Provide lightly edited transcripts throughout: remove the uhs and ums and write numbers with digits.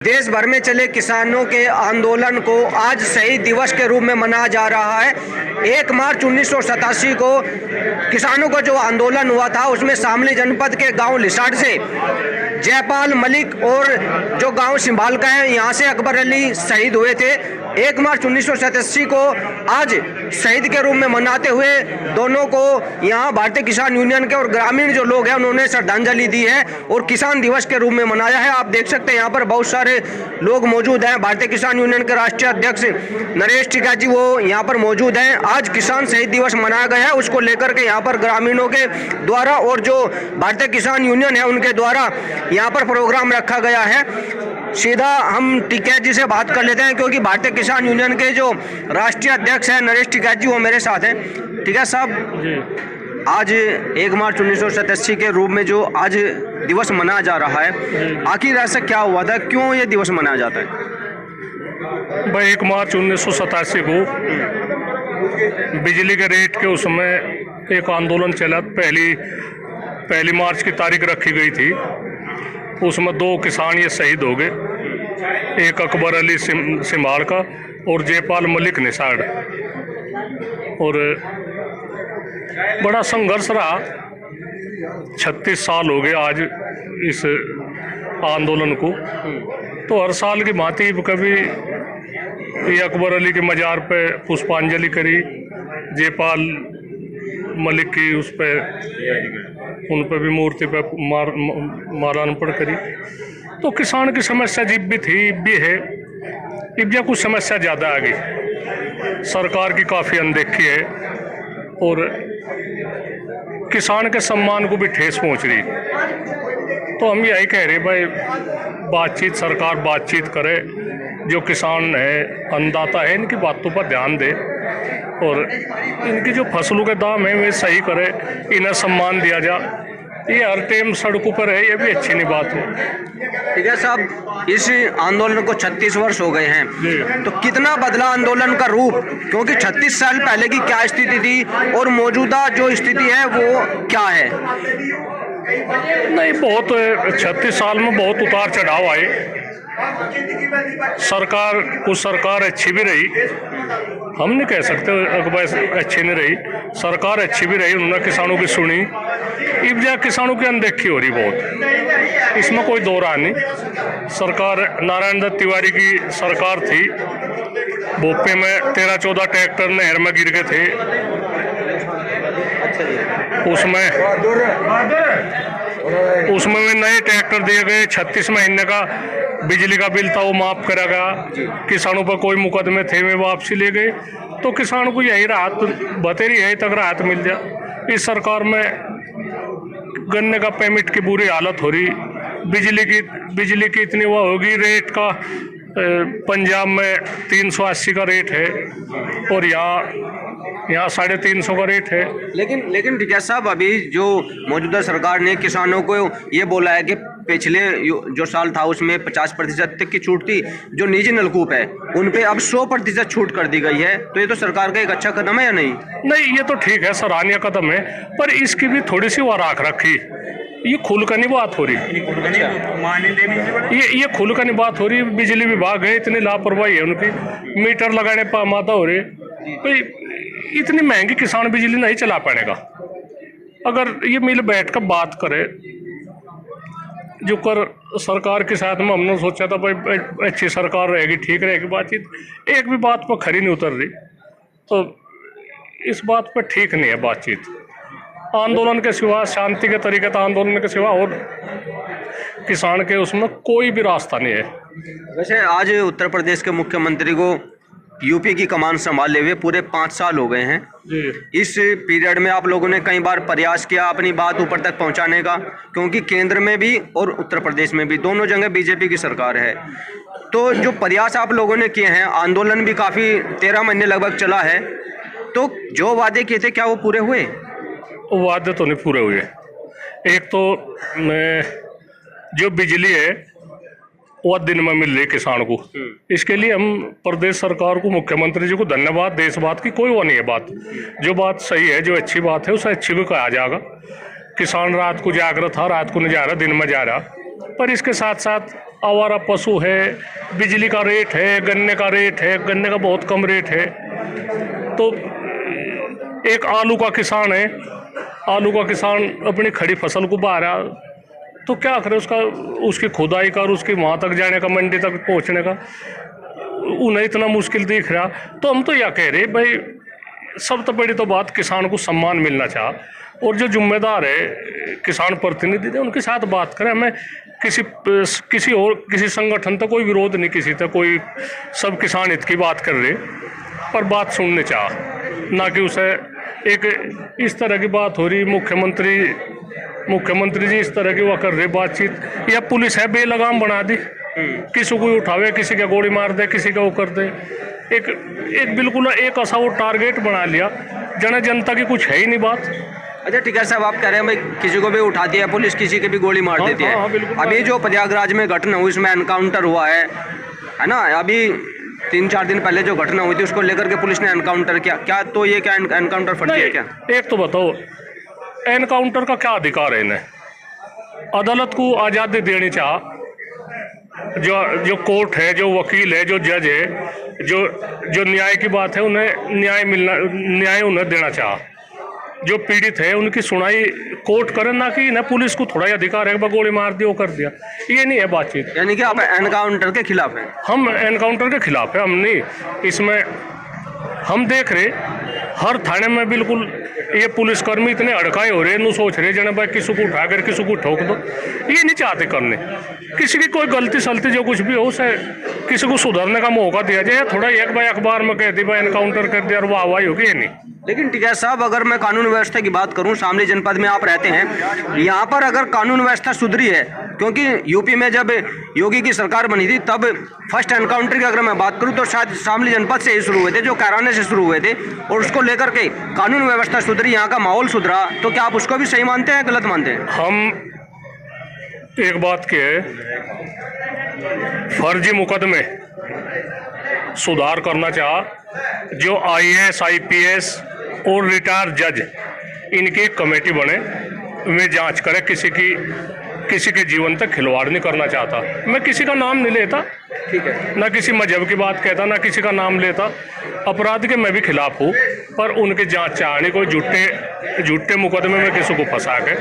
देश भर में चले किसानों के आंदोलन को आज शहीद दिवस के रूप में मनाया जा रहा है। 1 मार्च 1987 को किसानों का जो आंदोलन हुआ था उसमें शामली जनपद के गांव लिसाड़ से जयपाल मलिक और जो गांव सिंभाल का है यहां से अकबर अली शहीद हुए थे। 1 मार्च 1987 को आज शहीद के रूप में मनाते हुए दोनों को यहाँ भारतीय किसान यूनियन के और ग्रामीण जो लोग हैं उन्होंने श्रद्धांजलि दी है और किसान दिवस के रूप में मनाया है। आप देख सकते हैं यहाँ पर बहुत सारे लोग मौजूद हैं। भारतीय किसान यूनियन के राष्ट्रीय अध्यक्ष नरेश टिका जी वो यहाँ पर मौजूद हैं। आज किसान शहीद दिवस मनाया गया है, उसको लेकर के यहाँ पर ग्रामीणों के द्वारा और जो भारतीय किसान यूनियन है उनके द्वारा यहाँ पर प्रोग्राम रखा गया है। सीधा हम टिकैत जी से बात कर लेते हैं क्योंकि भारतीय किसान यूनियन के जो राष्ट्रीय अध्यक्ष हैं नरेश टिकैत जी वो मेरे साथ हैं। टिकैत साहब जी, आज 1 मार्च 1987 के रूप में जो आज दिवस मनाया जा रहा है, आखिर ऐसा क्या हुआ था, क्यों ये दिवस मनाया जाता है? भाई 1 मार्च 1987 को बिजली के रेट के उसमें एक आंदोलन चला। पहली मार्च की तारीख रखी गई थी, उसमें 2 किसान ये शहीद हो गए, एक अकबर अली सिंभाल का और जयपाल मलिक निसाड़। और बड़ा संघर्ष रहा, 36 साल हो गए आज इस आंदोलन को। तो हर साल की भांति कभी ये अकबर अली के मजार पे पुष्पांजलि करी, जयपाल मलिक की उस पे उन पे भी मूर्ति पे माल्यार्पण करी। तो किसान की समस्या जिब भी थी भी है, इब या कुछ समस्या ज़्यादा आ गई, सरकार की काफ़ी अनदेखी है और किसान के सम्मान को भी ठेस पहुंच रही। तो हम यही कह रहे भाई सरकार बातचीत करे, जो किसान है अन्नदाता है इनकी बातों पर ध्यान दे और इनकी जो फसलों के दाम है वे सही करे, इन्हें सम्मान दिया जा। ये हर टाइम सड़कों पर है, ये भी अच्छी नहीं बात है। ठीक है साहब, इस आंदोलन को 36 वर्ष हो गए हैं, तो कितना बदला आंदोलन का रूप, क्योंकि 36 साल पहले की क्या स्थिति थी और मौजूदा जो स्थिति है वो क्या है? नहीं, बहुत 36 साल में बहुत उतार चढ़ाव आए। कुछ सरकार अच्छी भी रही, हम नहीं कह सकते अकबर अच्छी नहीं रही, सरकार अच्छी भी रही, उन्होंने किसानों की सुनी। इब जा किसानों की अनदेखी हो रही बहुत, इसमें कोई दो राय नहीं। सरकार नारायण दत्त तिवारी की सरकार थी, भोपे में 13-14 ट्रैक्टर नहर में गिर गए थे, उसमें भी नए ट्रैक्टर दिए गए। 36 महीने का बिजली का बिल था वो माफ करा गया, किसानों पर कोई मुकदमे थे वे वापसी ले गए। तो किसानों को यही राहत बतेरी है, तक राहत मिल जाए। इस सरकार में गन्ने का पेमेंट की बुरी हालत हो रही, बिजली की इतनी वो होगी, रेट का पंजाब में 380 का रेट है और यहाँ 350 का रेट है। लेकिन टिकैत साहब, अभी जो मौजूदा सरकार ने किसानों को ये बोला है कि पिछले जो साल था उसमें 50% तक की छूट थी, जो निजी नलकूप है उन पे अब 100% छूट कर दी गई है। तो ये तो सरकार का एक अच्छा कदम है या नहीं? नहीं, ये तो ठीक है, सराहनीय कदम है, पर इसकी भी थोड़ी सी वाराख रखी। ये खुलकनी बात हो रही, ये खुलकनी बात हो रही। बिजली विभाग है, इतनी लापरवाही है उनकी, मीटर लगाने पर मादा हो रही। भाई इतनी महंगी किसान बिजली नहीं चला पाएगा। अगर ये मिल बैठ कर बात करे, जो कर सरकार के साथ में हमने सोचा था भाई अच्छी सरकार रहेगी, ठीक रहेगी, बातचीत एक भी बात पर खरी नहीं उतर रही। तो इस बात पर ठीक नहीं है बातचीत। आंदोलन के सिवा, शांति के तरीके से आंदोलन के सिवा और किसान के उसमें कोई भी रास्ता नहीं है। वैसे आज उत्तर प्रदेश के मुख्यमंत्री को यूपी की कमान संभाले हुए पूरे 5 साल हो गए हैं। इस पीरियड में आप लोगों ने कई बार प्रयास किया अपनी बात ऊपर तक पहुंचाने का, क्योंकि केंद्र में भी और उत्तर प्रदेश में भी दोनों जगह बीजेपी की सरकार है। तो जो प्रयास आप लोगों ने किए हैं, आंदोलन भी काफ़ी 13 महीने लगभग चला है, तो जो वादे किए थे क्या वो पूरे हुए? वादे तो नहीं पूरे हुए। एक तो जो बिजली है वो दिन में मिल रही किसान को, इसके लिए हम प्रदेश सरकार को, मुख्यमंत्री जी को धन्यवाद। देश बात की कोई वो नहीं है बात, जो बात सही है, जो अच्छी बात है उसे अच्छी को कहा जाएगा। किसान रात को जागृत था, रात को नहीं जा रहा, दिन में जा रहा। पर इसके साथ साथ आवारा पशु है, बिजली का रेट है, गन्ने का रेट है, गन्ने का बहुत कम रेट है। तो एक आलू का किसान है, आलू का किसान अपनी खड़ी फसल को बहा रहा, तो क्या करे, उसकी खुदाई कर, उसकी वहाँ तक जाने का, मंडी तक पहुँचने का उन्हें इतना मुश्किल दिख रहा। तो हम तो यह कह रहे भाई, सब तो बड़ी तो बात किसान को सम्मान मिलना चाह, और जो जिम्मेदार है किसान प्रतिनिधि थे उनके साथ बात करें। हमें किसी संगठन तो कोई विरोध नहीं, किसी तो कोई, सब किसान हित की बात कर रहे, पर बात सुनने चाह, ना कि उसे एक इस तरह की बात हो रही। मुख्यमंत्री जी इस तरह की वह कर रहे बातचीत, या पुलिस है बेलगाम बना दी, किसी को उठावे, किसी का गोली मार दे, किसी का वो कर दे। एक बिल्कुल एक ऐसा वो टारगेट बना लिया, जनता की कुछ है ही नहीं बात। अच्छा ठीक है साहब, आप कह रहे हैं भाई किसी को भी उठाती है पुलिस, किसी की भी गोली मार देती है। अभी जो प्रयागराज में घटना हुई, इसमें एनकाउंटर हुआ है ना, अभी 3-4 दिन पहले जो घटना हुई थी उसको लेकर के पुलिस ने एनकाउंटर किया, क्या तो ये क्या एनकाउंटर फर्जी है क्या? एक तो बताओ, एनकाउंटर का क्या अधिकार है इन्हें? अदालत को आज़ादी देनी चाह, जो कोर्ट है, जो वकील है, जो जज है, जो न्याय की बात है, उन्हें न्याय उन्हें देना चाह। जो पीड़ित है उनकी सुनाई कोर्ट करे, ना कि ना पुलिस को थोड़ा ही अधिकार है गोली मार दी, वो कर दिया। ये नहीं है बातचीत। यानी कि आप एनकाउंटर के खिलाफ हैं? हम एनकाउंटर के खिलाफ है, हम नहीं। इसमें हम देख रहे हर थाने में बिल्कुल ये पुलिसकर्मी इतने हड़काए हो रहे हैं, सोच रहे जन भाई किसी को उठाकर किसी को ठोक दो। ये नहीं चाहते करने, किसी की कोई गलती सलती जो कुछ भी हो उसे किसी को सुधरने का मौका दिया जाए। थोड़ा एक भाई अखबार में कह दी भाई एनकाउंटर कर दिया और वाहवाही होगी, ये नहीं। लेकिन टिकैत साहब, अगर मैं कानून व्यवस्था की बात करूं, शामली जनपद में आप रहते हैं, यहाँ पर अगर कानून व्यवस्था सुधरी है, क्योंकि यूपी में जब योगी की सरकार बनी थी तब फर्स्ट एनकाउंटर की अगर मैं बात करूं तो शायद शामली जनपद से ही शुरू हुए थे, जो कैराने से शुरू हुए थे, और उसको लेकर के कानून व्यवस्था सुधरी, यहाँ का माहौल सुधरा। तो क्या आप उसको भी सही मानते हैं, गलत मानते हैं? हम एक बात के फर्जी मुकदमे सुधार करना चाह, जो IAS IPS और रिटायर्ड जज, इनकी एक कमेटी बने, वे जांच करे, किसी के जीवन तक खिलवाड़ नहीं करना चाहता। मैं किसी का नाम नहीं लेता, ठीक है, ना किसी मजहब की बात कहता, ना किसी का नाम लेता। अपराध के मैं भी खिलाफ हूँ, पर उनकी जांच चाहनी, कोई झूठे मुकदमे में किसी को फंसा के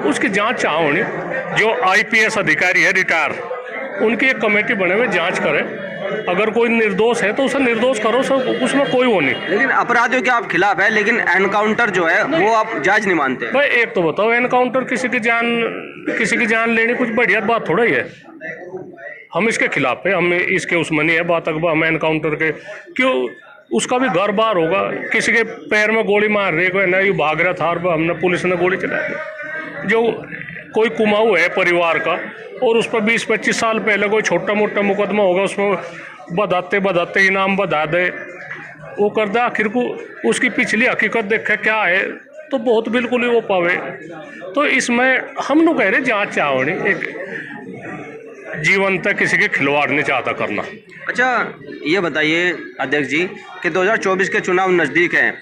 उसकी जांच चाह होनी। जो IPS अधिकारी है रिटायर, उनकी एक कमेटी बने हुए जांच करे, अगर कोई निर्दोष है तो उसे निर्दोष करो, उसमें कोई वो नहीं। लेकिन अपराधियों के आप खिलाफ है, लेकिन एनकाउंटर जो है वो आप जायज नहीं मानते? भाई एक तो बताओ, एनकाउंटर किसी की जान लेनी कुछ बढ़िया बात थोड़ा ही है। हम इसके खिलाफ है, हम इसके उसमें नहीं है बात। अकबर हम एनकाउंटर के क्यों, उसका भी घर बार होगा, किसी के पैर में गोली मार रही, कोई नहीं भाग रहा था, हमने पुलिस ने गोली चला दी। जो कोई कुमाऊ है परिवार का, और उस पर 20-25 साल पहले कोई छोटा मोटा मुकदमा होगा, उसमें बधाते इनाम बधा दे, वो कर दे, आखिर को उसकी पिछली हकीकत देखे क्या है, तो बहुत बिल्कुल ही वो पावे। तो इसमें हम लोग कह रहे जांच चाहोनी, एक जीवन तक किसी के खिलवाड़ नहीं चाहता करना। अच्छा ये बताइए अध्यक्ष जी कि 2024 के चुनाव नज़दीक हैं,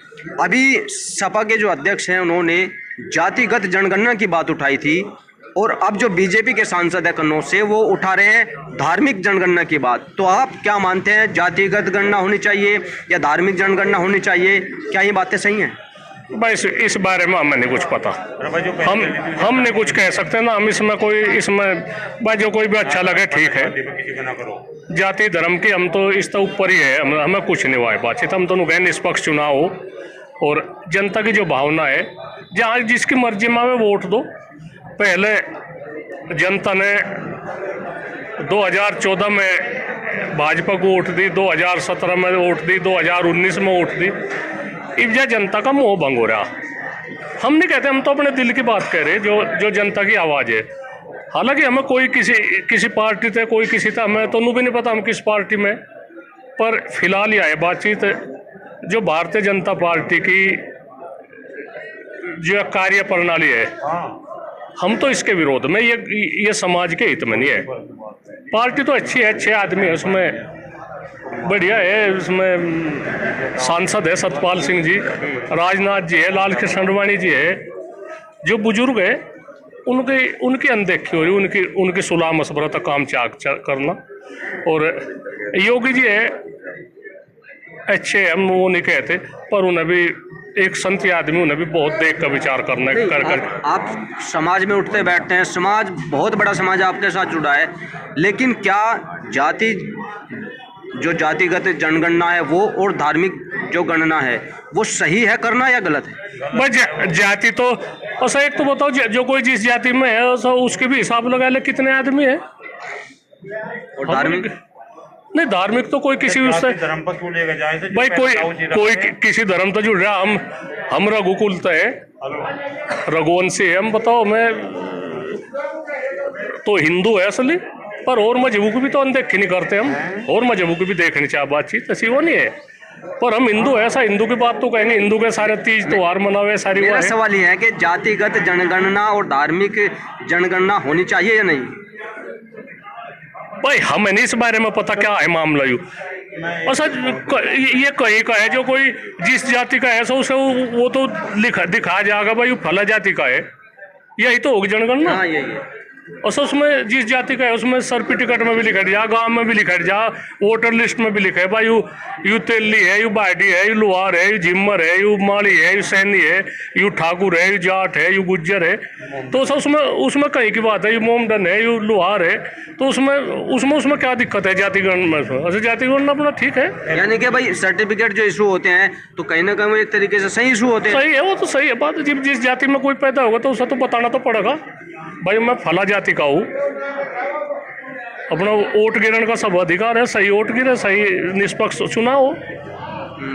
अभी सपा के जो अध्यक्ष हैं उन्होंने जातिगत जनगणना की बात उठाई थी, और अब जो बीजेपी के सांसद है कन्नौज से, वो उठा रहे हैं धार्मिक जनगणना की बात। तो आप क्या मानते हैं, जातिगत गणना होनी चाहिए या धार्मिक जनगणना होनी चाहिए? क्या ये बातें सही हैं? भाई इस बारे में हमें नहीं कुछ पता, हम नहीं कुछ कह सकते ना। हम इसमें भाई जो कोई भी अच्छा लगे ठीक है। जाति धर्म की हम तो इससे ऊपर ही है, हमें कुछ नहीं हुआ है बातचीत। हम तो कहें निष्पक्ष चुनाव हो, और जनता की जो भावना है, जहाँ जिसकी मर्जी में वोट दो। पहले जनता ने 2014 में भाजपा को वोट दी, 2017 में वोट दी, 2019 में वोट दी। इब जनता का मोह भंग हो रहा। हम नहीं कहते, हम तो अपने दिल की बात कह रहे, जो जनता की आवाज़ है। हालांकि हमें कोई किसी पार्टी थे, कोई किसी था, हमें तो भी नहीं पता हम किस पार्टी में। पर फिलहाल यह है बातचीत, जो भारतीय जनता पार्टी की जो कार्य प्रणाली है, हम तो इसके विरोध में, ये समाज के हित में नहीं है। पार्टी तो अच्छी है, अच्छे आदमी है, उसमें बढ़िया है, उसमें सांसद है सतपाल सिंह जी, राजनाथ जी है, लाल कृष्ण आडवाणी जी है, जो बुजुर्ग है, उनकी अनदेखी हो रही, उनकी सुलह मशवरा तक काम करना। और योगी जी है अच्छे, हम वो नहीं कहते, पर उन्हें भी एक संत आदमी, उन्हें भी बहुत देख कर विचार करना कर आप समाज में उठते बैठते हैं, समाज बहुत बड़ा समाज आपके साथ जुड़ा है, लेकिन क्या जातिगत जनगणना है वो और धार्मिक जो गणना है वो सही है करना या गलत है? भाई जाति तो ऐसा, एक तो बताओ जो कोई जिस जाति में है उसके भी हिसाब लगा ले कितने आदमी है। और धार्मिक नहीं, धार्मिक तो कोई किसी उससे धर्म पर क्यों लेकर जाए? भाई कोई किसी धर्म तो जुड़ रहा। हम रघुकुल है, रघुवंशी है, हम बताओ, मैं तो हिंदू है असली, पर और मजहबों की भी तो अनदेखी नहीं करते हम, और मजहबों की भी देखनी चाहिए बातचीत, ऐसी वो नहीं है। पर हम हिंदू है, ऐसा हिंदू की बात तो कहेंगे, हिंदू के सारे तीज त्योहार मनावे सारी। मेरा सवाल ये है कि जातिगत जनगणना और धार्मिक जनगणना होनी चाहिए या नहीं? भाई हमें नहीं इस बारे में पता क्या है मामला। यू अच्छा ये कहीं का है, जो कोई जिस जाति का है सो उसे वो तो दिखाया जाएगा भाई वो फला जाति का है, यही तो होगी जनगणना। हाँ, यही है। और उसमें जिस जाति का है उसमें सर्टिफिकेट में भी लिखा जा, गांव में भी लिखा जा, वोटर लिस्ट में भी लिखा है भाई यू तेली है, यू बाडी है, यू लोहार है, यू झिम्मर है, यू माली है, यू सैनी है, यू ठाकुर है, यू जाट है, यू गुज्जर है। तो उसमें कहीं की बात है, यू मोमडन है, यू लोहार है, तो उसमें क्या दिक्कत है जातिगणना में? अच्छा जातिगणना अपना ठीक है, यानी कि भाई सर्टिफिकेट जो इशू होते हैं तो कहीं ना कहीं एक तरीके से सही इशू होते हैं। सही है, वो तो सही है बात। जब जिस जाति में कोई पैदा होगा तो उसे तो बताना तो पड़ेगा भाई मैं फला जाति का हूँ। अपना वोट गिरने का सब अधिकार है, सही वोट गिरे, सही निष्पक्ष चुनाव हो।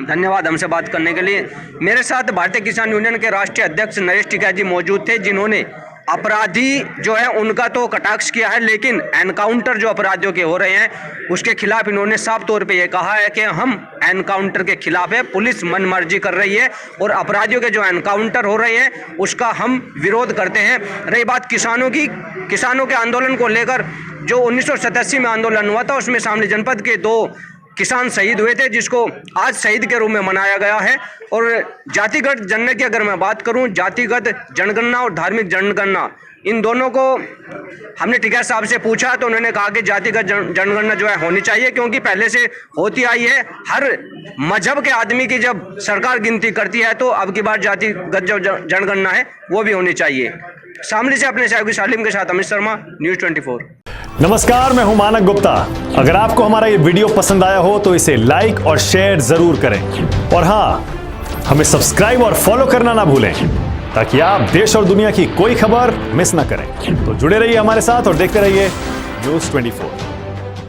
धन्यवाद हमसे बात करने के लिए। मेरे साथ भारतीय किसान यूनियन के राष्ट्रीय अध्यक्ष नरेश टिकैत जी मौजूद थे, जिन्होंने अपराधी जो है उनका तो कटाक्ष किया है, लेकिन एनकाउंटर जो अपराधियों के हो रहे हैं उसके खिलाफ इन्होंने साफ तौर पे ये कहा है कि हम एनकाउंटर के खिलाफ है, पुलिस मनमर्जी कर रही है और अपराधियों के जो एनकाउंटर हो रहे हैं उसका हम विरोध करते हैं। रही बात किसानों की, किसानों के आंदोलन को लेकर जो 1987 में आंदोलन हुआ था उसमें शामली जनपद के 2 किसान शहीद हुए थे, जिसको आज शहीद के रूप में मनाया गया है। और जातिगत जनगणना की अगर मैं बात करूं, जातिगत जनगणना और धार्मिक जनगणना इन दोनों को हमने टिकैत साहब से पूछा तो उन्होंने कहा कि जातिगत जनगणना जो है होनी चाहिए, क्योंकि पहले से होती आई है। हर मजहब के आदमी की जब सरकार गिनती करती है तो अब की बार जातिगत जो जनगणना है वो भी होनी चाहिए। शामली से अपने सहयोगी सालिम के साथ अमित शर्मा, न्यूज़ 24। नमस्कार, मैं हूं मानक गुप्ता। अगर आपको हमारा ये वीडियो पसंद आया हो तो इसे लाइक और शेयर जरूर करें, और हां, हमें सब्सक्राइब और फॉलो करना ना भूलें ताकि आप देश और दुनिया की कोई खबर मिस ना करें। तो जुड़े रहिए हमारे साथ और देखते रहिए न्यूज़ 24।